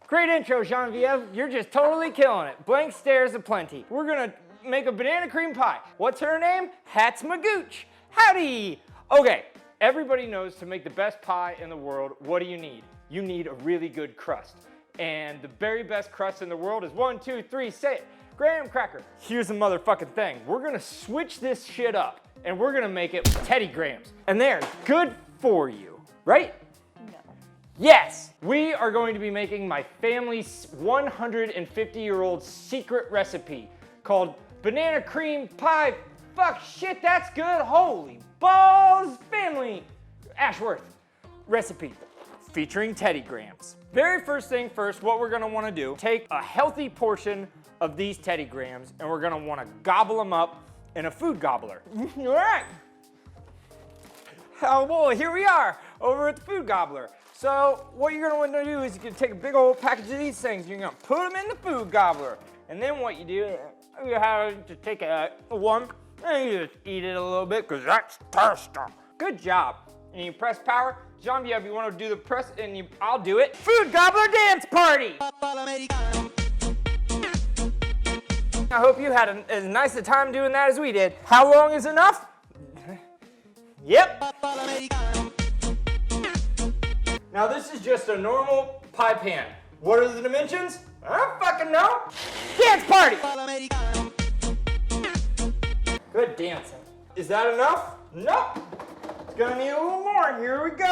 Great intro, Genevieve. You're just totally killing it. Blank stares aplenty. We're gonna make a banana cream pie. What's her name? Hat's Magooch. Howdy. Okay, everybody knows to make the best pie in the world, what do you need? You need a really good crust. And the very best crust in the world is 1, 2, 3, say it. Graham cracker. Here's the motherfucking thing. We're gonna switch this shit up and we're gonna make it with Teddy Grahams. And they're good for you, right? No. Yes, we are going to be making my family's 150-year-old secret recipe called banana cream pie. Fuck, shit, that's good. Holy balls, family. Ashworth recipe featuring Teddy Grahams. Very first thing first, what we're gonna wanna do, take a healthy portion of these Teddy Grahams and we're gonna wanna gobble them up in a food gobbler. All right. Oh boy, here we are over at the food gobbler. So what you're gonna wanna do is you're gonna take a big old package of these things, you're gonna put them in the food gobbler. And then what you do, you have to take one and you just eat it a little bit because that's thirsty. Good job. And you press power. Genevieve, you wanna do the press and I'll do it. Food gobbler dance party. I hope you had as nice a time doing that as we did. How long is enough? Yep. Now this is just a normal pie pan. What are the dimensions? I don't fucking know. Dance party! Good dancing. Is that enough? Nope. It's gonna need a little more. Here we go.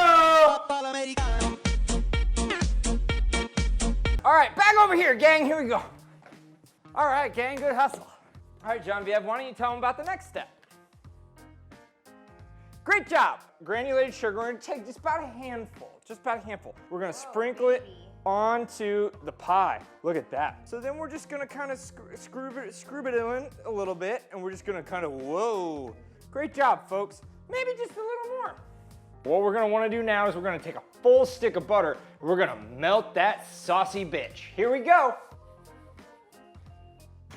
All right, back over here, gang. Here we go. All right, gang, good hustle. All right, Genevieve, why don't you tell them about the next step? Great job. Granulated sugar, we're gonna take just about a handful, We're gonna sprinkle it onto the pie. Look at that. So then we're just gonna kind of scrub it in a little bit, and we're just gonna kind of, whoa. Great job, folks. Maybe just a little more. What we're gonna wanna do now is we're gonna take a full stick of butter, and we're gonna melt that saucy bitch. Here we go.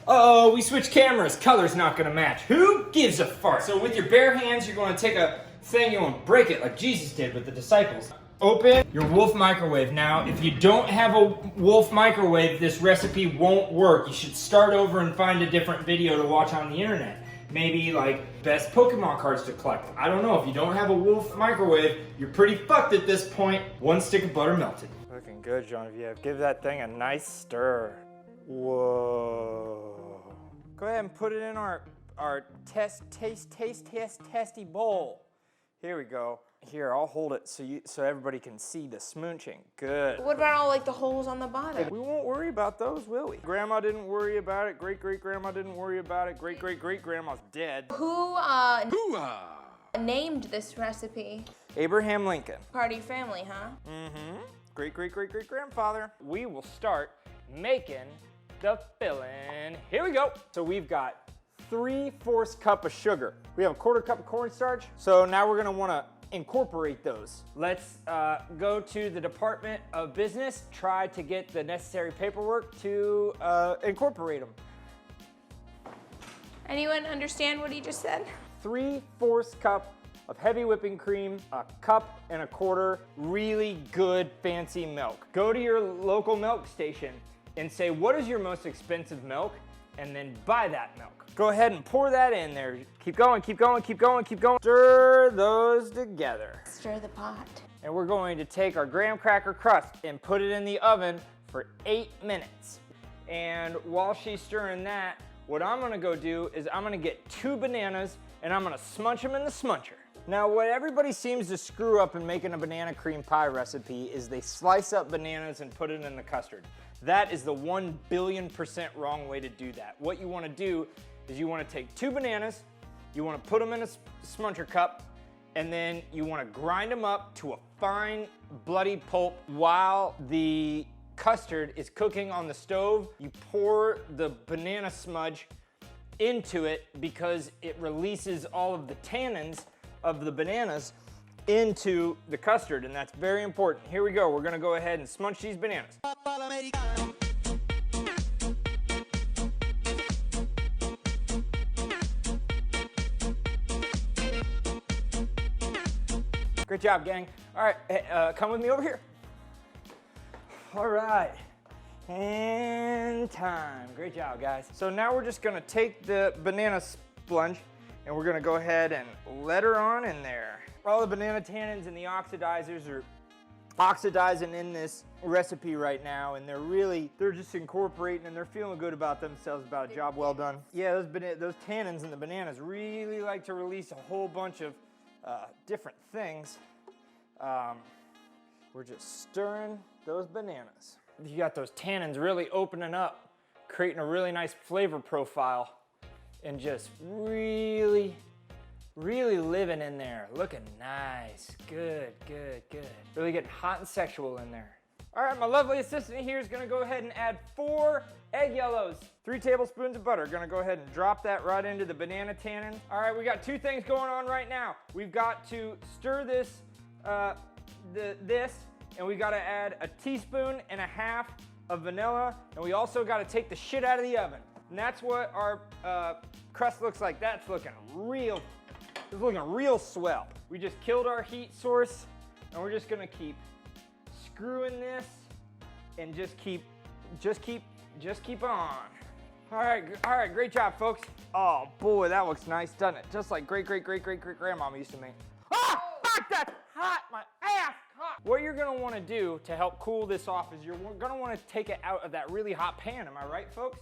Uh-oh, we switched cameras. Color's not gonna match. Who gives a fart? So with your bare hands, you're gonna take a thing, you wanna break it like Jesus did with the disciples. Open your Wolf microwave. Now, if you don't have a Wolf microwave, this recipe won't work. You should start over and find a different video to watch on the internet. Maybe like best Pokemon cards to collect. I don't know, if you don't have a Wolf microwave, you're pretty fucked at this point. One stick of butter melted. Looking good, Genevieve. Give that thing a nice stir. Whoa. Go ahead and put it in our testy bowl. Here we go. Here, I'll hold it so everybody can see the smooching. Good. What about all like the holes on the bottom? We won't worry about those, will we? Grandma didn't worry about it. Great-great-grandma didn't worry about it. Great-great-great-grandma's dead. Who named this recipe? Abraham Lincoln. Party family, huh? Mm-hmm. Great-great-great-great-grandfather. We will start making the filling. Here we go. So we've got 3/4 cup of sugar. We have a 1/4 cup of cornstarch. So now we're gonna wanna incorporate those. Let's go to the Department of Business, try to get the necessary paperwork to incorporate them. Anyone understand what he just said? 3/4 cup of heavy whipping cream, 1.25 cups, really good fancy milk. Go to your local milk station and say, what is your most expensive milk? And then buy that milk. Go ahead and pour that in there. Keep going, keep going, keep going, keep going. Stir those together. Stir the pot. And we're going to take our graham cracker crust and put it in the oven for 8 minutes. And while she's stirring that, what I'm gonna go do is I'm gonna get 2 bananas and I'm gonna smudge them in the smudger. Now, what everybody seems to screw up in making a banana cream pie recipe is they slice up bananas and put it in the custard. That is the 1,000,000,000% wrong way to do that. What you wanna do is you wanna take 2 bananas, you wanna put them in a smudger cup, and then you wanna grind them up to a fine, bloody pulp. While the custard is cooking on the stove, you pour the banana smudge into it because it releases all of the tannins of the bananas into the custard, and that's very important. Here we go. We're gonna go ahead and smudge these bananas. Great job, gang. All right, come with me over here. All right, 10 time. Great job, guys. So now we're just gonna take the banana sponge and we're gonna go ahead and let her on in there. All the banana tannins and the oxidizers are oxidizing in this recipe right now, and they're just incorporating and they're feeling good about themselves, about a job well done. Yeah, those tannins in the bananas really like to release a whole bunch of different things. We're just stirring those bananas. You got those tannins really opening up, creating a really nice flavor profile, and just really living in there. Looking nice. Good, good, good. Really getting hot and sexual in there. All right, my lovely assistant here is gonna go ahead and add 4 egg yellows. 3 tablespoons of butter. Gonna go ahead and drop that right into the banana tannin. All right, we got 2 things going on right now. We've got to stir this, and we gotta add a teaspoon and a half of vanilla, and we also gotta take the shit out of the oven. And that's what our crust looks like. That's looking real. It's looking real swell. We just killed our heat source, and we're just gonna keep screwing this and just keep on. All right, great job, folks. Oh boy, that looks nice, doesn't it? Just like great grandmama used to make. Ah, fuck, that's hot, my ass hot. What you're gonna wanna do to help cool this off is you're gonna wanna take it out of that really hot pan, am I right, folks?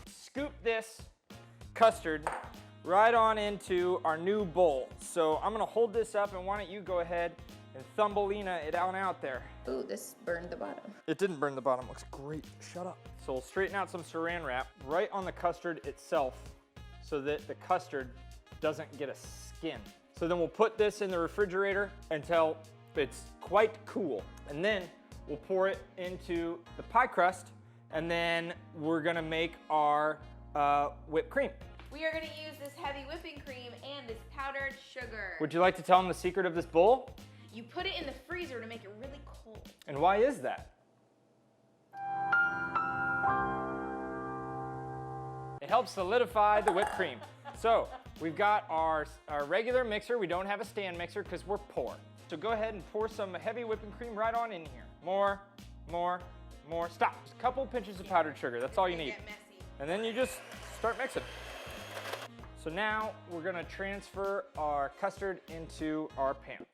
Scoop this custard right on into our new bowl. So I'm gonna hold this up, and why don't you go ahead and Thumbelina it on out there. Ooh, this burned the bottom. It didn't burn the bottom, looks great, shut up. So we'll straighten out some saran wrap right on the custard itself so that the custard doesn't get a skin. So then we'll put this in the refrigerator until it's quite cool. And then we'll pour it into the pie crust, and then we're gonna make our whipped cream. We are gonna use this heavy whipping cream and this powdered sugar. Would you like to tell them the secret of this bowl? You put it in the freezer to make it really cold. And why is that? It helps solidify the whipped cream. So we've got our regular mixer. We don't have a stand mixer because we're poor. So go ahead and pour some heavy whipping cream right on in here. More. Stop. Just a couple pinches of powdered sugar. That's all you need. Get messy. And then you just start mixing. So now we're gonna transfer our custard into our pan.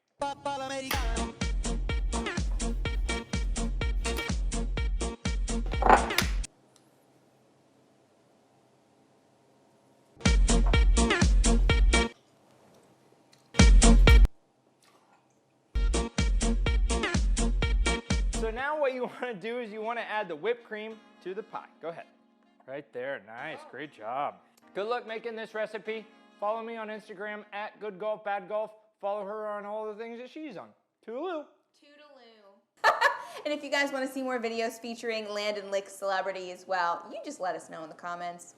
So now what you want to do is you want to add the whipped cream to the pie. Go ahead. Right there, nice, great job. Good luck making this recipe. Follow me on Instagram at GoodGolfBadGolf. Follow her on all the things that she's on. Toodaloo. Toodaloo. And if you guys want to see more videos featuring Landon Licks Celebrities, well, you just let us know in the comments.